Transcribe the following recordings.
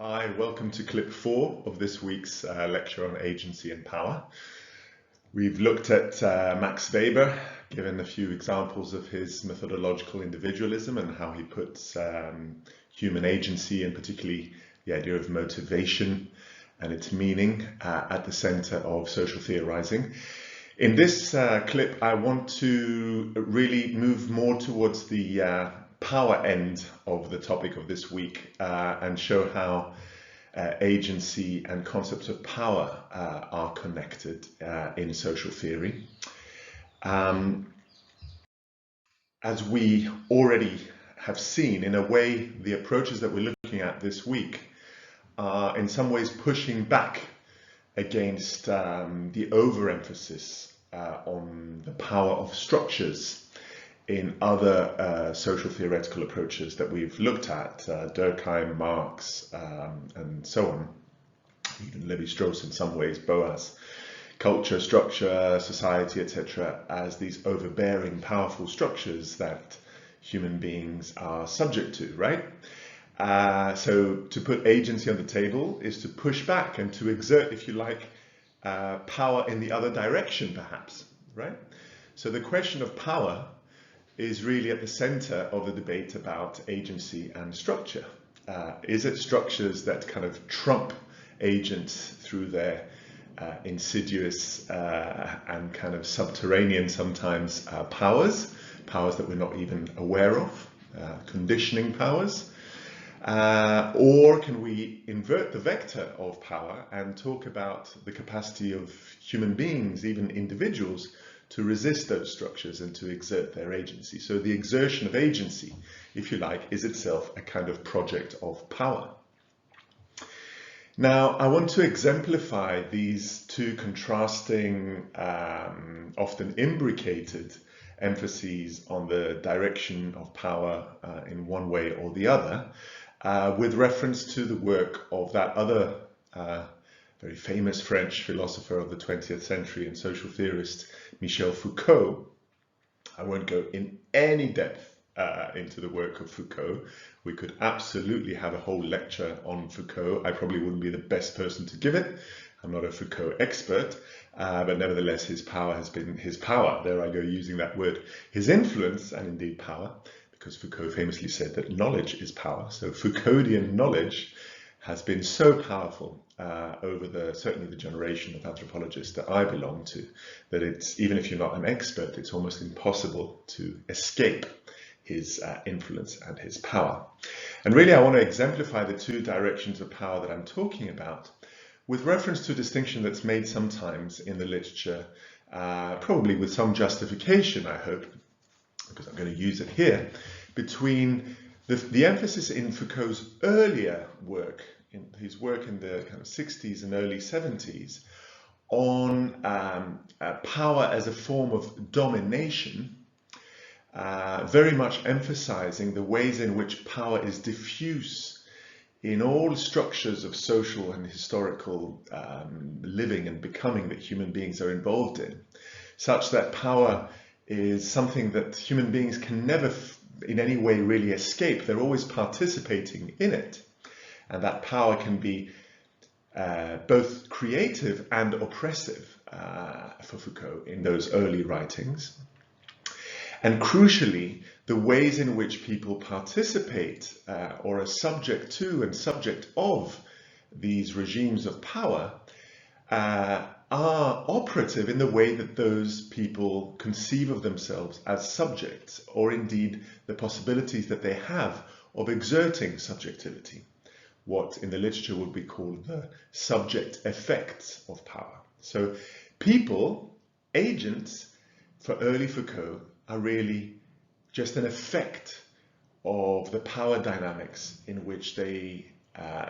Hi, welcome to clip 4 of this week's lecture on agency and power. We've looked at Max Weber, given a few examples of his methodological individualism and how he puts human agency, and particularly the idea of motivation and its meaning, at the center of social theorizing. In this clip, I want to really move more towards the power end of the topic of this week and show how agency and concepts of power are connected in social theory. As we already have seen, in a way, the approaches that we're looking at this week are in some ways pushing back against the overemphasis on the power of structures in other social theoretical approaches that we've looked at, Durkheim, Marx, and so on, even Lévi-Strauss in some ways, Boas, culture, structure, society, etc., as these overbearing, powerful structures that human beings are subject to, right? So to put agency on the table is to push back and to exert, if you like, power in the other direction, perhaps, right? So the question of power is really at the center of the debate about agency and structure. Is it structures that kind of trump agents through their insidious and kind of subterranean sometimes powers that we're not even aware of, conditioning powers? Or can we invert the vector of power and talk about the capacity of human beings, even individuals, to resist those structures and to exert their agency? So the exertion of agency, if you like, is itself a kind of project of power. Now, I want to exemplify these two contrasting, often imbricated emphases on the direction of power in one way or the other, with reference to the work of that other very famous French philosopher of the 20th century and social theorist, Michel Foucault. I won't go in any depth into the work of Foucault. We could absolutely have a whole lecture on Foucault. I probably wouldn't be the best person to give it. I'm not a Foucault expert, but nevertheless his power has been his power. There I go using that word. His influence, and indeed power, because Foucault famously said that knowledge is power. So Foucauldian knowledge has been so powerful over certainly the generation of anthropologists that I belong to, that it's, even if you're not an expert, it's almost impossible to escape his influence and his power. And really I want to exemplify the two directions of power that I'm talking about with reference to a distinction that's made sometimes in the literature, probably with some justification, I hope, because I'm going to use it here, between the emphasis in Foucault's earlier work, in his work in the kind of 60s and early 70s, on power as a form of domination, very much emphasizing the ways in which power is diffuse in all structures of social and historical living and becoming that human beings are involved in, such that power is something that human beings can never in any way really escape. They're always participating in it. And that power can be both creative and oppressive for Foucault in those early writings. And crucially, the ways in which people participate or are subject to and subject of these regimes of power are operative in the way that those people conceive of themselves as subjects, or indeed the possibilities that they have of exerting subjectivity, what in the literature would be called the subject effects of power. So people, agents, for early Foucault, are really just an effect of the power dynamics in which they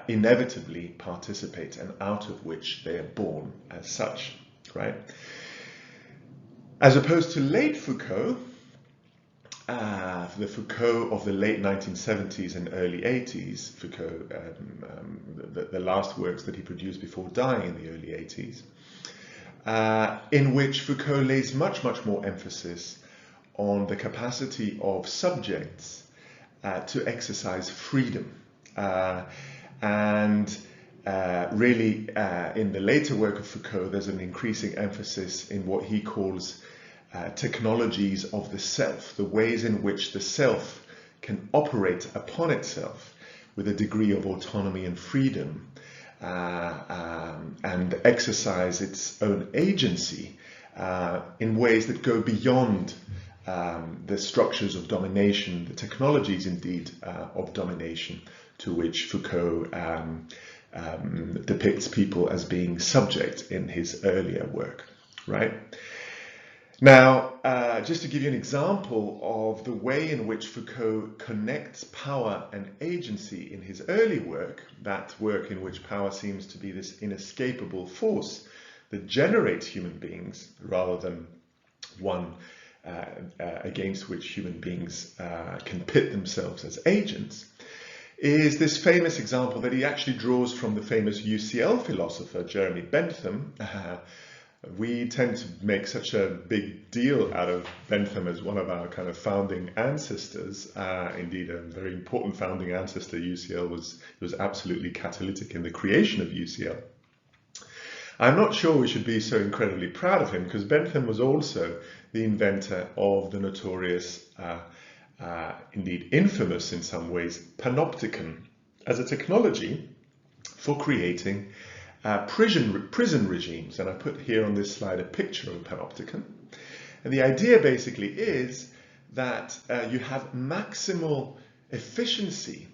inevitably participate and out of which they are born as such, right? As opposed to late Foucault, the Foucault of the late 1970s and early 80s, Foucault, the last works that he produced before dying in the early 80s, in which Foucault lays much more emphasis on the capacity of subjects to exercise freedom And really, in the later work of Foucault, there's an increasing emphasis in what he calls technologies of the self, the ways in which the self can operate upon itself with a degree of autonomy and freedom, and exercise its own agency in ways that go beyond the structures of domination, the technologies indeed of domination to which Foucault depicts people as being subject in his earlier work, right? Now, just to give you an example of the way in which Foucault connects power and agency in his early work, that work in which power seems to be this inescapable force that generates human beings rather than one against which human beings can pit themselves as agents, is this famous example that he actually draws from the famous UCL philosopher Jeremy Bentham. We tend to make such a big deal out of Bentham as one of our kind of founding ancestors. Indeed, a very important founding ancestor. UCL was absolutely catalytic in the creation of UCL. I'm not sure we should be so incredibly proud of him, because Bentham was also the inventor of the notorious, indeed infamous in some ways, panopticon as a technology for creating prison regimes. And I put here on this slide a picture of a panopticon. And the idea basically is that you have maximal efficiency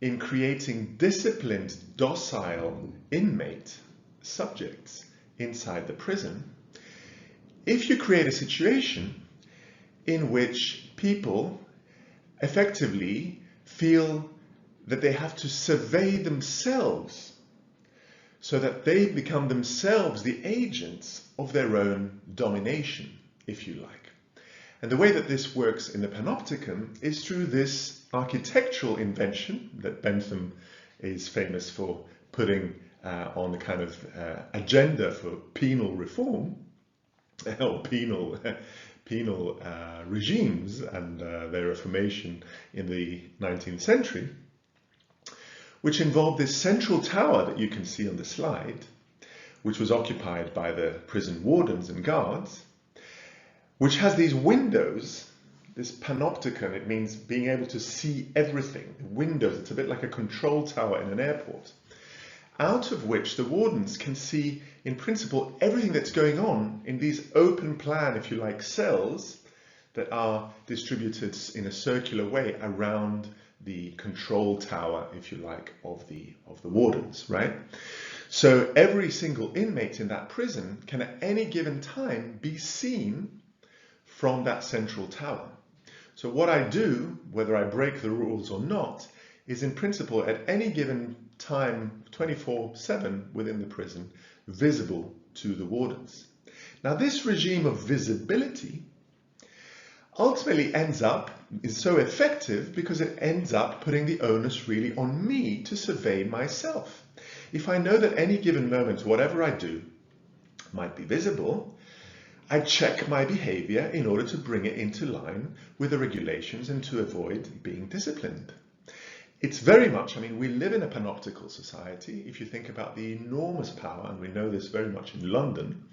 in creating disciplined, docile inmate subjects inside the prison if you create a situation in which people effectively feel that they have to survey themselves so that they become themselves the agents of their own domination, if you like. And the way that this works in the panopticon is through this architectural invention that Bentham is famous for putting on the kind of agenda for penal reform, or penal regimes and their reformation in the 19th century, which involved this central tower that you can see on the slide, which was occupied by the prison wardens and guards, which has these windows, this panopticon. It means being able to see everything. Windows, it's a bit like a control tower in an airport, out of which the wardens can see, in principle, everything that's going on in these open plan, if you like, cells that are distributed in a circular way around the control tower, if you like, of the wardens, right? So every single inmate in that prison can at any given time be seen from that central tower. So what I do, whether I break the rules or not, is in principle at any given time, 24/7 within the prison, visible to the wardens. Now this regime of visibility ultimately is so effective because it ends up putting the onus really on me to survey myself. If I know that any given moment, whatever I do might be visible, I check my behavior in order to bring it into line with the regulations and to avoid being disciplined. It's very much, I mean, we live in a panoptical society. If you think about the enormous power, and we know this very much in London,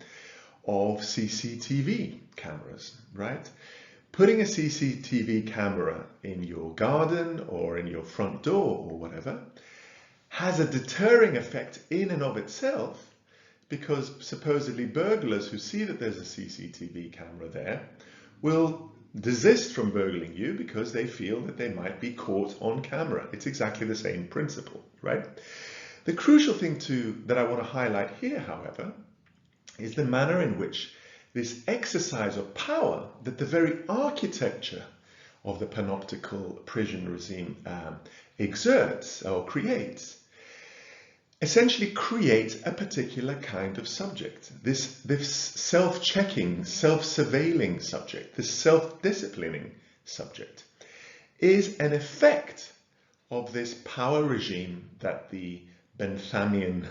of CCTV cameras, right? Putting a CCTV camera in your garden or in your front door or whatever has a deterring effect in and of itself, because supposedly burglars who see that there's a CCTV camera there will desist from burgling you because they feel that they might be caught on camera. It's exactly the same principle, right? The crucial thing that I want to highlight here, however, is the manner in which this exercise of power that the very architecture of the panoptical prison regime exerts or creates, essentially create a particular kind of subject. This self-checking, self-surveilling subject, this self-disciplining subject, is an effect of this power regime that the Benthamian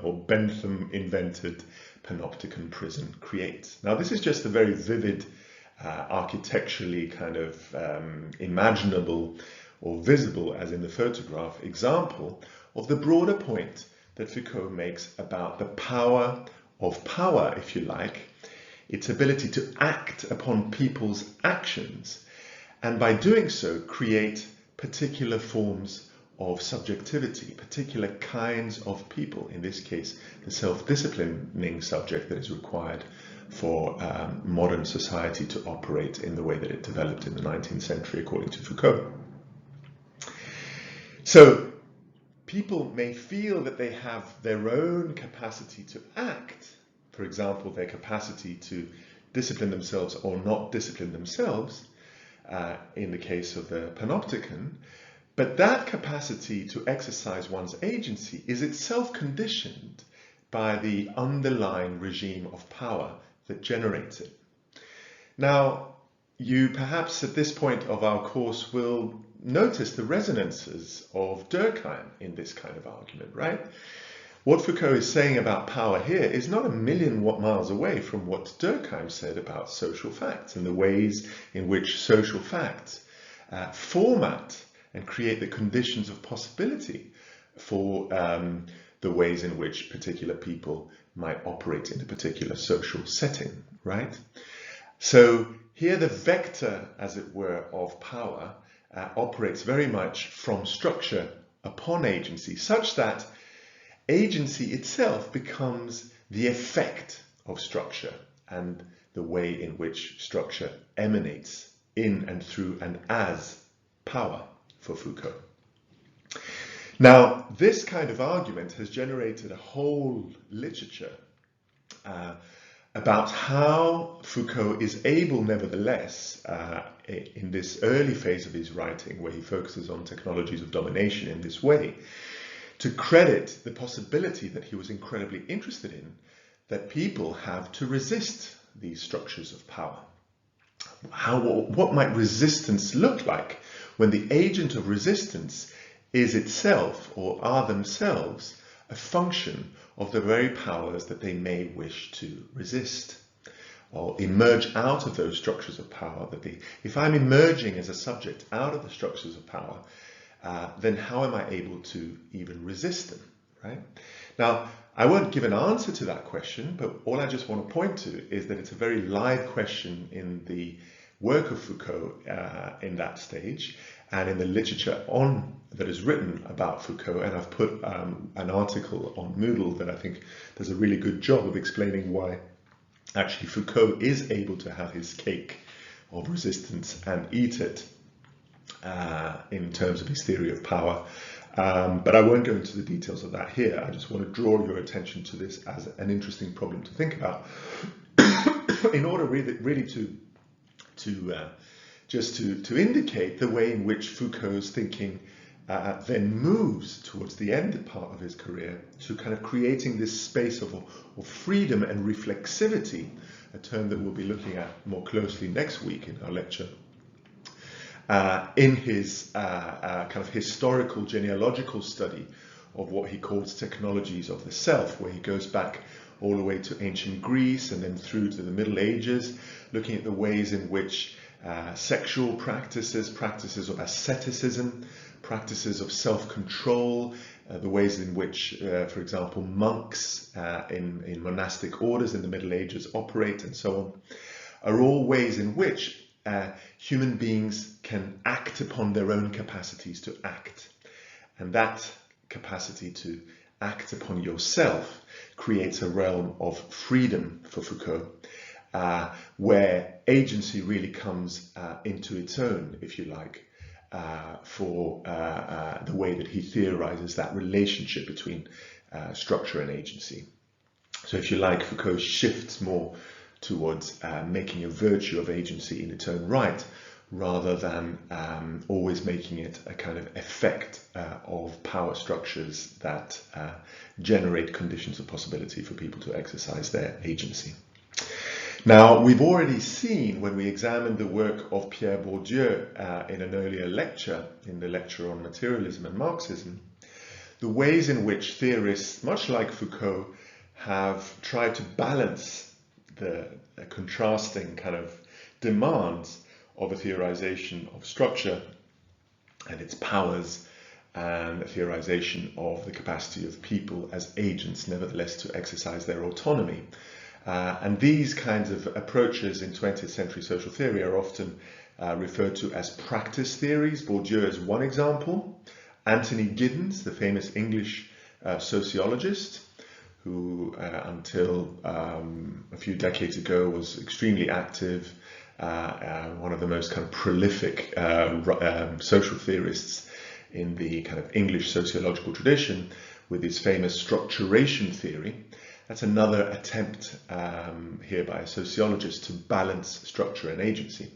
or Bentham invented panopticon prison creates. Now this is just a very vivid, architecturally kind of imaginable or visible, as in the photograph example, of the broader point that Foucault makes about the power of power, if you like, its ability to act upon people's actions, and by doing so create particular forms of subjectivity, particular kinds of people, in this case the self-disciplining subject that is required for modern society to operate in the way that it developed in the 19th century, according to Foucault. So people may feel that they have their own capacity to act, for example, their capacity to discipline themselves or not discipline themselves, in the case of the panopticon, but that capacity to exercise one's agency is itself conditioned by the underlying regime of power that generates it. Now, you perhaps at this point of our course will notice the resonances of Durkheim in this kind of argument, right? What Foucault is saying about power here is not a million miles away from what Durkheim said about social facts and the ways in which social facts format and create the conditions of possibility for the ways in which particular people might operate in a particular social setting, right? So here the vector, as it were, of power operates very much from structure upon agency, such that agency itself becomes the effect of structure and the way in which structure emanates in and through and as power for Foucault. Now, this kind of argument has generated a whole literature about how Foucault is able, nevertheless, in this early phase of his writing, where he focuses on technologies of domination in this way, to credit the possibility that he was incredibly interested in, that people have to resist these structures of power. What might resistance look like when the agent of resistance is itself, or are themselves, a function of the very powers that they may wish to resist, or emerge out of those structures of power? If I'm emerging as a subject out of the structures of power, then how am I able to even resist them, right? Now, I won't give an answer to that question, but all I just want to point to is that it's a very live question in the work of Foucault in that stage, and in the literature that is written about Foucault. And I've put an article on Moodle that I think does a really good job of explaining why actually Foucault is able to have his cake of resistance and eat it in terms of his theory of power. But I won't go into the details of that here. I just want to draw your attention to this as an interesting problem to think about in order really to indicate the way in which Foucault's thinking then moves towards the end part of his career to kind of creating this space of freedom and reflexivity, a term that we'll be looking at more closely next week in our lecture, in his kind of historical genealogical study of what he calls technologies of the self, where he goes back all the way to ancient Greece and then through to the Middle Ages, looking at the ways in which sexual practices of asceticism, practices of self-control, the ways in which, for example, monks in monastic orders in the Middle Ages operate and so on, are all ways in which human beings can act upon their own capacities to act. And that capacity to act upon yourself creates a realm of freedom for Foucault, where agency really comes into its own, if you like, for the way that he theorizes that relationship between structure and agency. So if you like, Foucault shifts more towards making a virtue of agency in its own right, rather than always making it a kind of effect of power structures that generate conditions of possibility for people to exercise their agency. Now, we've already seen, when we examined the work of Pierre Bourdieu in an earlier lecture, in the lecture on materialism and Marxism, the ways in which theorists, much like Foucault, have tried to balance the contrasting kind of demands of a theorization of structure and its powers, and the theorization of the capacity of people as agents, nevertheless, to exercise their autonomy. And these kinds of approaches in 20th century social theory are often referred to as practice theories. Bourdieu is one example. Anthony Giddens, the famous English sociologist, who until a few decades ago was extremely active, one of the most kind of prolific social theorists in the kind of English sociological tradition, with his famous structuration theory. That's another attempt here by a sociologist to balance structure and agency.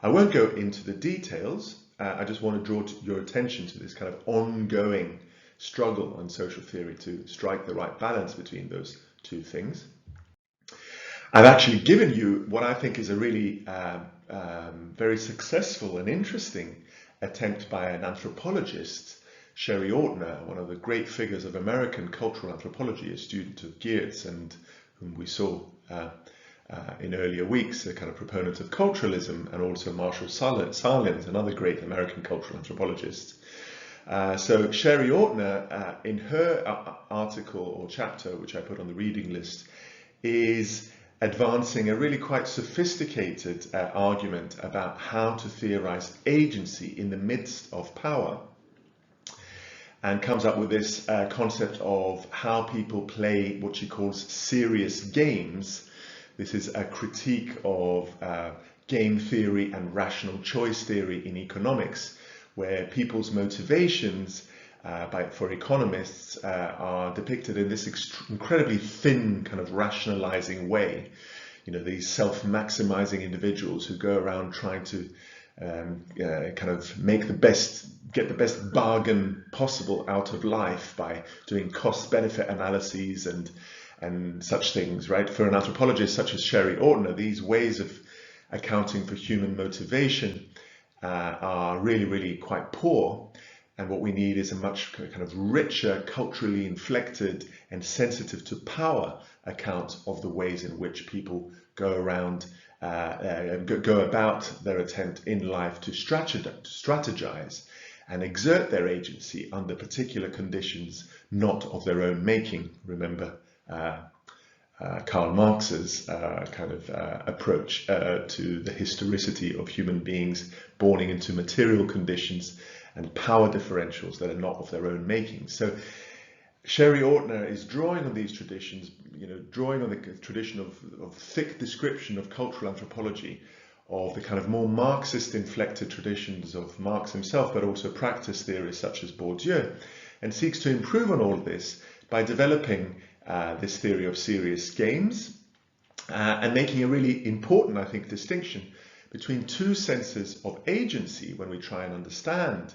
I won't go into the details. I just want to draw your attention to this kind of ongoing struggle on social theory to strike the right balance between those two things. I've actually given you what I think is a really very successful and interesting attempt by an anthropologist, Sherry Ortner, one of the great figures of American cultural anthropology, a student of Giddens, and whom we saw in earlier weeks, a kind of proponent of culturalism, and also Marshall Sahlins, another great American cultural anthropologist. So Sherry Ortner, in her article or chapter, which I put on the reading list, is advancing a really quite sophisticated argument about how to theorize agency in the midst of power, and comes up with this concept of how people play what she calls serious games. This is a critique of game theory and rational choice theory in economics, where people's motivations for economists are depicted in this incredibly thin kind of rationalizing way. You know, these self-maximizing individuals who go around trying to kind of get the best bargain possible out of life by doing cost-benefit analyses and such things, right? For an anthropologist such as Sherry Ortner, these ways of accounting for human motivation are really, really quite poor. And what we need is a much kind of richer, culturally inflected and sensitive to power account of the ways in which people go around, go about their attempt in life to strategize and exert their agency under particular conditions not of their own making. Remember Karl Marx's kind of approach to the historicity of human beings born into material conditions and power differentials that are not of their own making. So Sherry Ortner is drawing on these traditions, you know, drawing on the tradition of thick description of cultural anthropology, of the kind of more Marxist inflected traditions of Marx himself, but also practice theorists such as Bourdieu, and seeks to improve on all of this by developing this theory of serious games and making a really important, I think, distinction between two senses of agency when we try and understand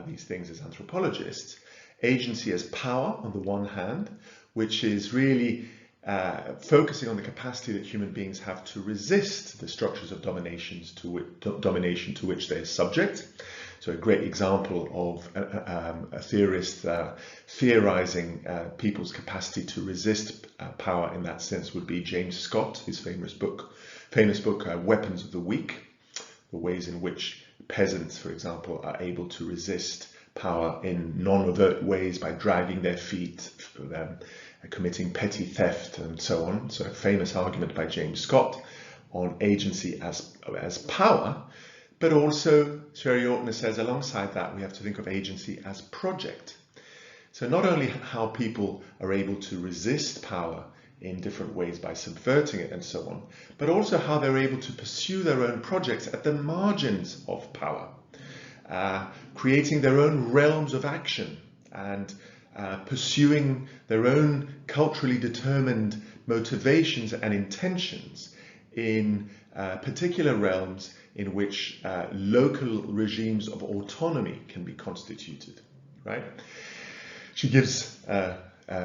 these things as anthropologists. Agency as power on the one hand, which is really focusing on the capacity that human beings have to resist the structures of domination to which they are subject. So a great example of a theorist theorizing people's capacity to resist power in that sense would be James Scott, his famous book, Weapons of the Weak, the ways in which peasants, for example, are able to resist power in non-overt ways by dragging their feet, committing petty theft, and so on. So a famous argument by James Scott on agency as power. But also, Sherry Ortner says, alongside that, we have to think of agency as project. So not only how people are able to resist power in different ways by subverting it and so on, but also how they're able to pursue their own projects at the margins of power, creating their own realms of action and pursuing their own culturally determined motivations and intentions in particular realms in which local regimes of autonomy can be constituted, right? She gives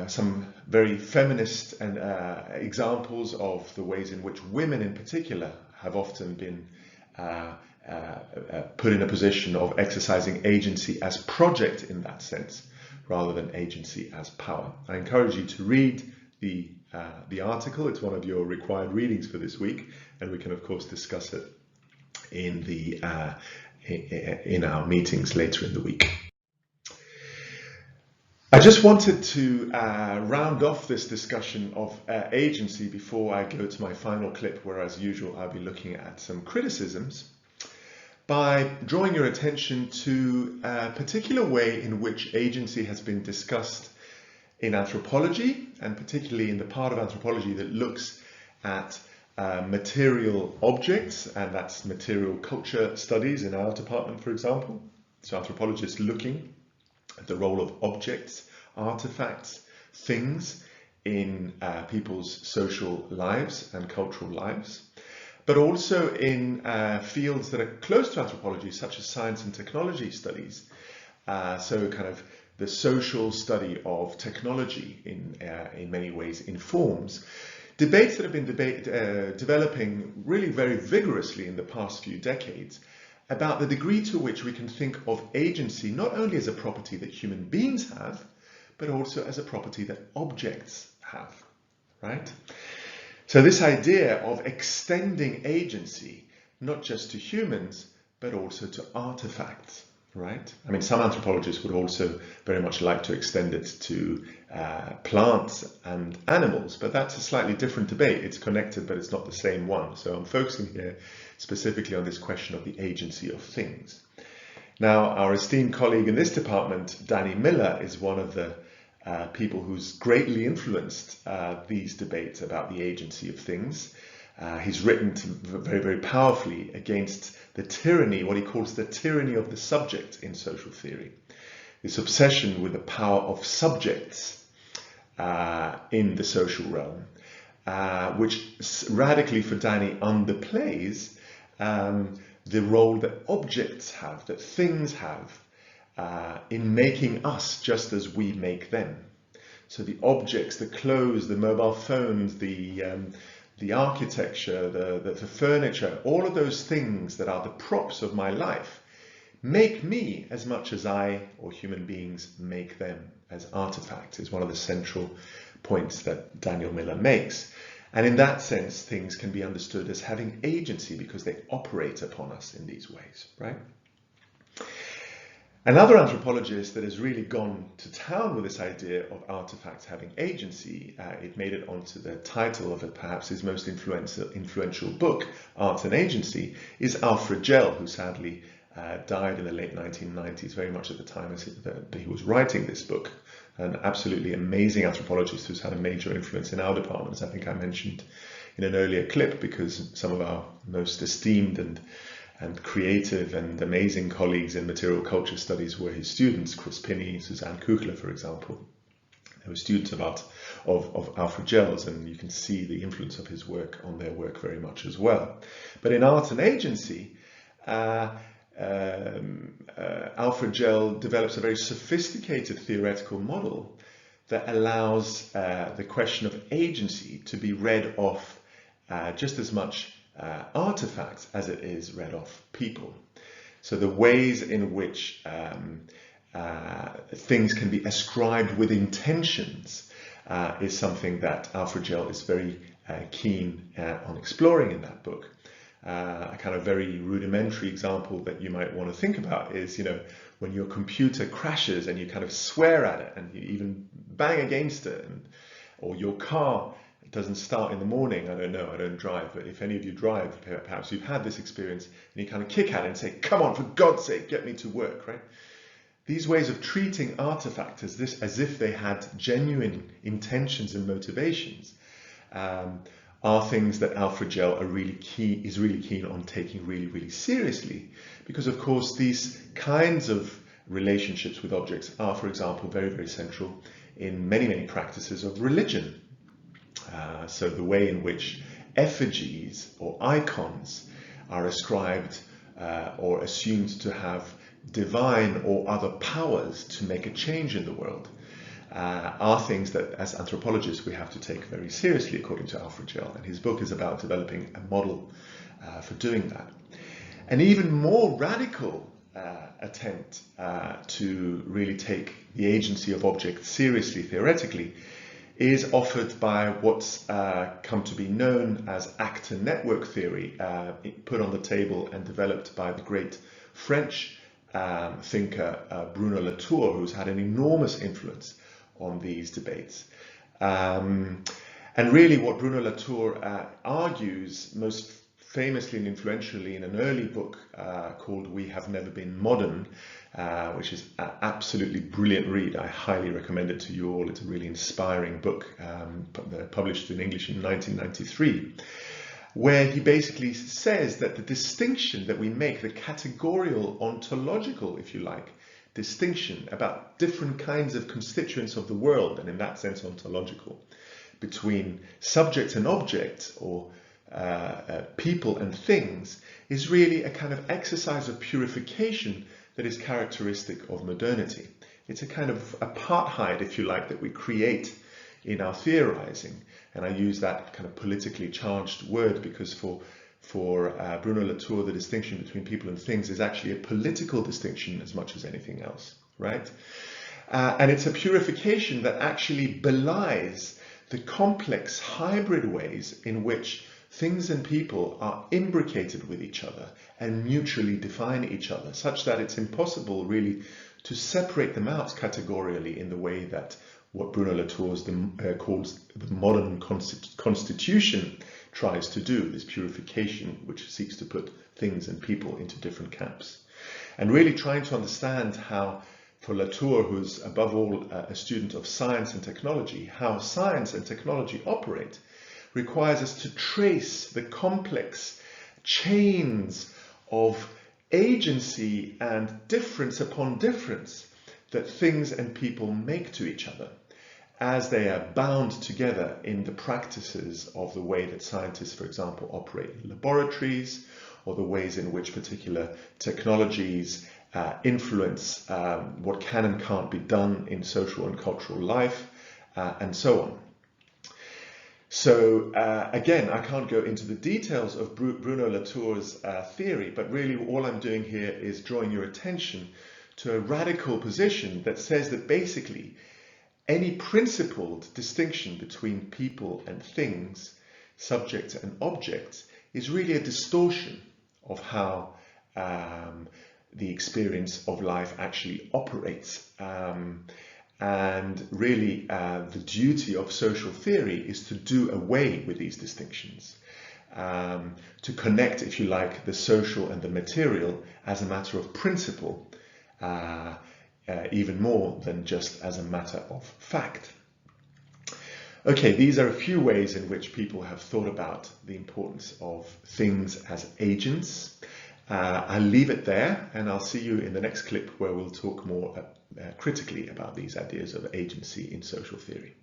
some very feminist and examples of the ways in which women in particular have often been put in a position of exercising agency as project in that sense, rather than agency as power. I encourage you to read the article. It's one of your required readings for this week, and we can of course discuss it in the in our meetings later in the week. I just wanted to round off this discussion of agency before I go to my final clip, where as usual I'll be looking at some criticisms, by drawing your attention to a particular way in which agency has been discussed in anthropology, and particularly in the part of anthropology that looks at material objects, and that's material culture studies in our department, for example. So anthropologists looking at the role of objects, artifacts, things in people's social lives and cultural lives, but also in fields that are close to anthropology, such as science and technology studies. So kind of the social study of technology in many ways informs debates that have been developing really very vigorously in the past few decades about the degree to which we can think of agency not only as a property that human beings have, but also as a property that objects have, right? So this idea of extending agency, not just to humans, but also to artifacts, right? I mean, some anthropologists would also very much like to extend it to plants and animals, but that's a slightly different debate. It's connected, but it's not the same one. So I'm focusing here specifically on this question of the agency of things. Now, our esteemed colleague in this department, Danny Miller, is one of the people who's greatly influenced these debates about the agency of things. He's written very, very powerfully against the tyranny, what he calls the tyranny of the subject in social theory. This obsession with the power of subjects in the social realm, which radically for Danny underplays the role that objects have, that things have, in making us just as we make them. So the objects, the clothes, the mobile phones, the architecture, the furniture, all of those things that are the props of my life make me as much as I, or human beings, make them as artifacts, is one of the central points that Daniel Miller makes. And in that sense, things can be understood as having agency because they operate upon us in these ways, right? Another anthropologist that has really gone to town with this idea of artifacts having agency, it made it onto the title of perhaps his most influential book, Art and Agency, is Alfred Gell, who sadly died in the late 1990s, very much at the time that he was writing this book. An absolutely amazing anthropologist who's had a major influence in our department, as I think I mentioned in an earlier clip, because some of our most esteemed and creative and amazing colleagues in material culture studies were his students, Chris Pinney, Suzanne Kugler, for example. They were students of Alfred Gell's, and you can see the influence of his work on their work very much as well. But in Art and Agency, Alfred Gell develops a very sophisticated theoretical model that allows the question of agency to be read off just as much artifacts as it is read off people. So the ways in which things can be ascribed with intentions is something that Alfred Gell is very keen on exploring in that book. A kind of very rudimentary example that you might want to think about is, you know, when your computer crashes and you kind of swear at it and you even bang against it, or your car doesn't start in the morning. I don't know, I don't drive, but if any of you drive, perhaps you've had this experience, and you kind of kick at it and say, come on, for God's sake, get me to work, right? These ways of treating artifacts as if they had genuine intentions and motivations are things that Alfred Gell is really keen on taking really, really seriously. Because of course, these kinds of relationships with objects are, for example, very, very central in many, many practices of religion. So the way in which effigies or icons are ascribed or assumed to have divine or other powers to make a change in the world are things that, as anthropologists, we have to take very seriously, according to Alfred Gell. And his book is about developing a model for doing that. An even more radical attempt to really take the agency of objects seriously theoretically is offered by what's come to be known as actor network theory, put on the table and developed by the great French thinker Bruno Latour, who's had an enormous influence on these debates. And really what Bruno Latour argues most famously and influentially in an early book called We Have Never Been Modern, which is an absolutely brilliant read. I highly recommend it to you all. It's a really inspiring book, published in English in 1993, where he basically says that the distinction that we make, the categorical, ontological, if you like, distinction about different kinds of constituents of the world, and in that sense ontological, between subject and object, or people and things, is really a kind of exercise of purification that is characteristic of modernity. It's a kind of apartheid, if you like, that we create in our theorizing. And I use that kind of politically charged word because for Bruno Latour, the distinction between people and things is actually a political distinction as much as anything else, right? And it's a purification that actually belies the complex hybrid ways in which things and people are imbricated with each other and mutually define each other, such that it's impossible really to separate them out categorically in the way that what Bruno Latour calls the modern constitution tries to do, this purification which seeks to put things and people into different camps. And really trying to understand how, for Latour, who's above all a student of science and technology, how science and technology operate requires us to trace the complex chains of agency and difference upon difference that things and people make to each other as they are bound together in the practices of the way that scientists, for example, operate in laboratories, or the ways in which particular technologies influence what can and can't be done in social and cultural life, and so on. So again, I can't go into the details of Bruno Latour's theory, but really all I'm doing here is drawing your attention to a radical position that says that basically any principled distinction between people and things, subjects and objects, is really a distortion of how the experience of life actually operates. And really the duty of social theory is to do away with these distinctions, to connect, if you like, the social and the material as a matter of principle, even more than just as a matter of fact. Okay, these are a few ways in which people have thought about the importance of things as agents. I'll leave it there, and I'll see you in the next clip where we'll talk more critically about these ideas of agency in social theory.